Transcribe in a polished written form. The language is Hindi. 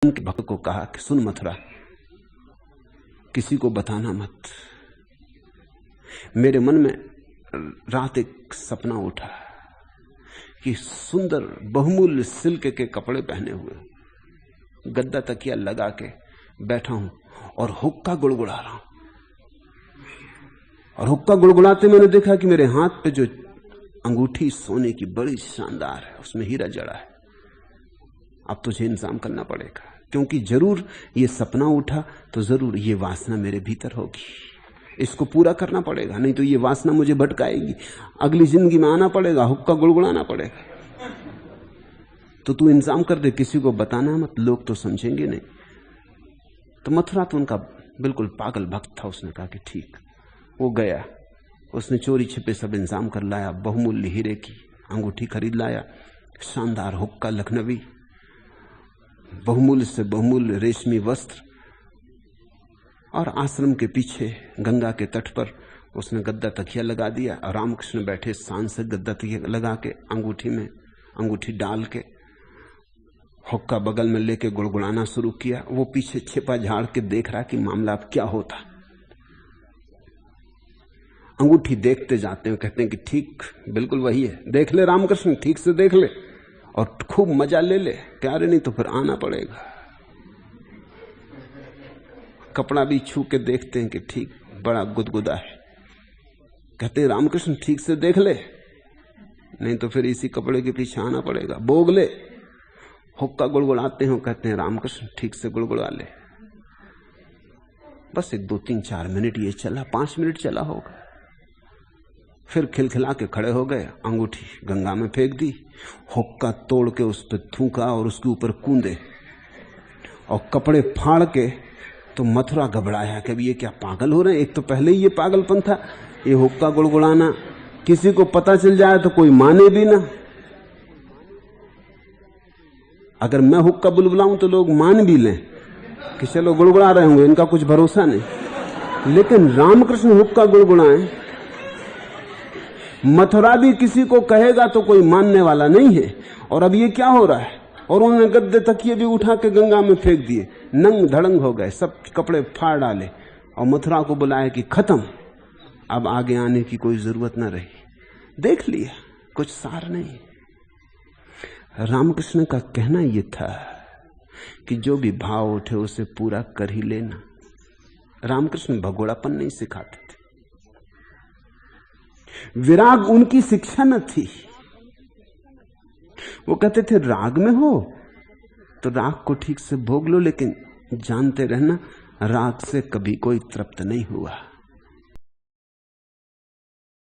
उनके भक्त को कहा कि सुन मथुरा, किसी को बताना मत। मेरे मन में रात एक सपना उठा कि सुंदर बहुमूल्य सिल्क के कपड़े पहने हुए, गद्दा तकिया लगा के बैठा हूं और हुक्का गुड़गुड़ा रहा हूं। और हुक्का गुड़गुड़ाते मैंने देखा कि मेरे हाथ पे जो अंगूठी सोने की बड़ी शानदार है, उसमें हीरा जड़ा है। अब तुझे इंतजाम करना पड़ेगा, क्योंकि जरूर ये सपना उठा तो जरूर ये वासना मेरे भीतर होगी। इसको पूरा करना पड़ेगा, नहीं तो ये वासना मुझे भटकाएगी। अगली जिंदगी में आना पड़ेगा, हुक्का गुड़गुड़ाना पड़ेगा। तो तू इंतजाम कर दे, किसी को बताना मत, लोग तो समझेंगे नहीं। तो मथुरा तो उनका बिल्कुल पागल भक्त था। उसने कहा कि ठीक। वो गया, उसने चोरी छिपे सब इंतजाम कर लाया। बहुमूल्य हीरे की अंगूठी खरीद लाया, शानदार हुक्का लखनवी, बहुमूल्य से बहुमूल्य रेशमी वस्त्र, और आश्रम के पीछे गंगा के तट पर उसने गद्दा तकिया लगा दिया। और रामकृष्ण बैठे शान से गद्दा तकिया लगा के अंगूठी में अंगूठी डाल के हुक्का बगल में लेके गुड़गुड़ाना शुरू किया। वो पीछे छिपा झाड़ के देख रहा कि मामला अब क्या होता। अंगूठी देखते जाते हैं, कहते हैं कि ठीक बिल्कुल वही है, देख ले रामकृष्ण, ठीक से देख ले और खूब मजा ले ले, क्या रे नहीं तो फिर आना पड़ेगा। कपड़ा भी छू के देखते हैं कि ठीक बड़ा गुदगुदा है। कहते हैं रामकृष्ण ठीक से देख ले, नहीं तो फिर इसी कपड़े के पीछे आना पड़ेगा, बोग ले। हुक्का गुड़गुड़ाते हो, कहते हैं रामकृष्ण ठीक से गुड़गुड़ा ले। बस एक 2-3-4 मिनट ये चला, 5 मिनट चला होगा। फिर खिलखिला के खड़े हो गए, अंगूठी गंगा में फेंक दी, हुक्का तोड़ के उस पर थूका और उसके ऊपर कूदे और कपड़े फाड़ के। तो मथुरा घबराया कि अब ये क्या पागल हो रहे हैं। एक तो पहले ही ये पागलपन था, ये हुक्का गुड़गुड़ाना, किसी को पता चल जाए तो कोई माने भी ना। अगर मैं हुक्का बुलबुलाऊं तो लोग मान भी लें कि चलो गुड़गुड़ा रहे होंगे, इनका कुछ भरोसा नहीं। लेकिन रामकृष्ण हुक्का गुड़गुड़ाएं, मथुरा भी किसी को कहेगा तो कोई मानने वाला नहीं है। और अब ये क्या हो रहा है। और उन्होंने गद्दे तकिए भी उठा के गंगा में फेंक दिए, नंग धड़ंग हो गए, सब कपड़े फाड़ डाले और मथुरा को बुलाया कि खत्म, अब आगे आने की कोई जरूरत न रही, देख लिया, कुछ सार नहीं। रामकृष्ण का कहना यह था कि जो भी भाव उठे उसे पूरा कर ही लेना। रामकृष्ण भगोड़ापन नहीं सिखाते थे, विराग उनकी शिक्षा न थी। वो कहते थे राग में हो तो राग को ठीक से भोग लो, लेकिन जानते रहना राग से कभी कोई तृप्त नहीं हुआ।